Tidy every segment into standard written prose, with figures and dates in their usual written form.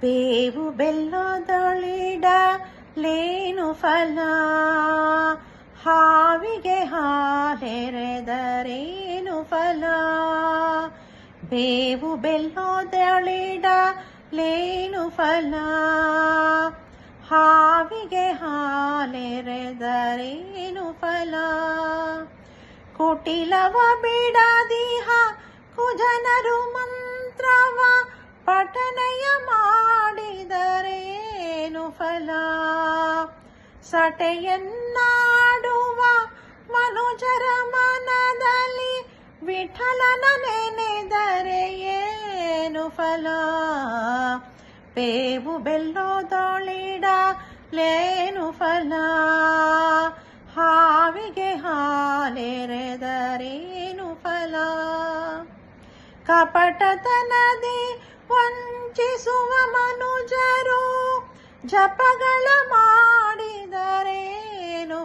ಬೇವು ಬೆಲ್ಲದೊಳಿಡಲೇನು ಫಲ, ಹಾವಿಗೆ ಹಾಲೆರೆದರೇನು ಫಲ. ಬೇವು ಬೆಲ್ಲದೊಳಿಡಲೇನು ಫಲ, ಹಾವಿಗೆ ಹಾಲೆರೆದರೇನು ಫಲ. ಕುಟಿಲವ ಬಿಡದಿಹ ಕುಜನರು ಮಂತ್ರವ ಪಠನೆಯ ಮಾಡಿದರೇನು ಫಲ. ಸಟೆಯನ್ನಾಡುವ ಮನುಜರ ಮನದಲ್ಲಿ ವಿಠಲನ ನೆನೆದರೆ ಏನು ಫಲ. ಬೇವು ಬೆಲ್ಲದೊಳಿಡಲೇನು ಫಲ, ಹಾವಿಗೆ ಹಾಲೆರೆದರೇನು ಫಲ. ಕಪಟತನದಿ ವಂಚಿಸುವ ಮನುಜರು ಜಪಗಳ ಮಾಡಿದರೇನು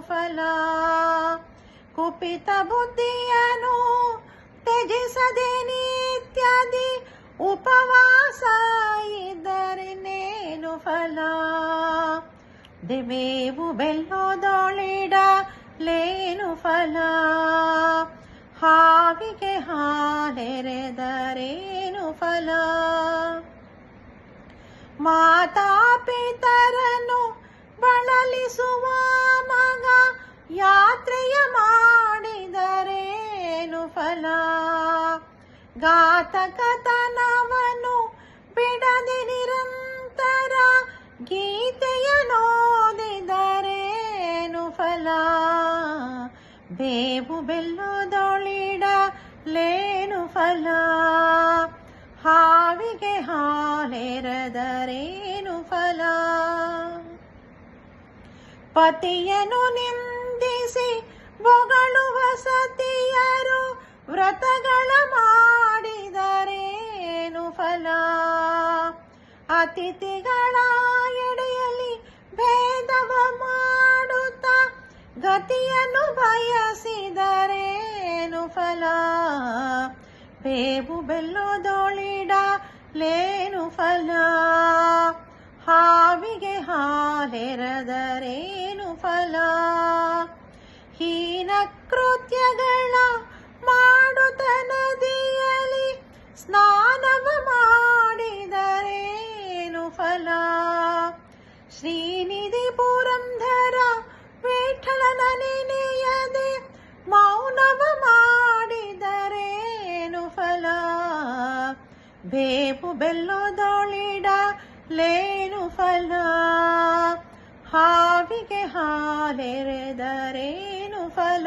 ಫಲ. ಕುಪಿತ ಬುದ್ಧಿಯನು ತ್ಯಜಿಸದೆ ನಿತ್ಯದಿ ಉಪವಾಸ ಇದ್ದರೇನೇನು ಫಲ. ಬೇವು ಬೆಲ್ಲದೊಳಿಡಲೇನು ಫಲ, ಹಾವಿಗೆ ಹಾಲೆರೆದರೇನು ಫಲ. ಮಾತಾಪಿತರನ್ನು ಬಳಲಿಸುವ ಮಗ ಯಾತ್ರೆಯ ಮಾಡಿದರೇನು ಫಲ. ಘಾತಕತನವನ್ನು ಬಿಡದೆ ನಿರಂತರ ಗೀತೆಯನ್ನೋದಿದರೇನು ಫಲ. ಬೇವು ಬೆಲ್ಲದೊಳಿಡಲೇನು ಫಲ, ಹಾವಿಗೆ ಹಾಲೆರೆದರೇನು ಫಲ. ಪತಿಯನ್ನು ನಿಂದಿಸಿ ಬೊಗಳುವ ಸತಿಯರು ವ್ರತಗಳ ಮಾಡಿದರೇನು ಫಲ. ಅತಿಥಿಗಳ ಎಡೆಯಲ್ಲಿ ಭೇದವ ಮಾಡುತ್ತ ಗತಿಯನ್ನು ಬಯಸಿದರೇನು ಫಲ. ಬೇವು ಬೆಲ್ಲದೊಳಿಡಲೇನು ಫಲ, ಹಾವಿಗೆ ಹಾಲೆರೆದರೇನು ಫಲ. ಹೀನ ಕೃತ್ಯಗಳ ಮಾಡುತ್ತ ನದಿಯಲ್ಲಿ ಸ್ನಾನವ ಮಾಡಿದರೇನು ಫಲ. ಶ್ರೀನಿಧಿ ಪುರಂದರ ವಿಠಲನ ನೆನೆಯದೆ ಮೌನವ ಮಾಡಿದರೇನು ಫಲ. ಬೇವು ಬೆಲ್ಲದೊಳಿಡಲೇನು ಫಲ, ಹಾವಿಗೆ ಹಾಲೆರೆದರೇನು ಫಲ.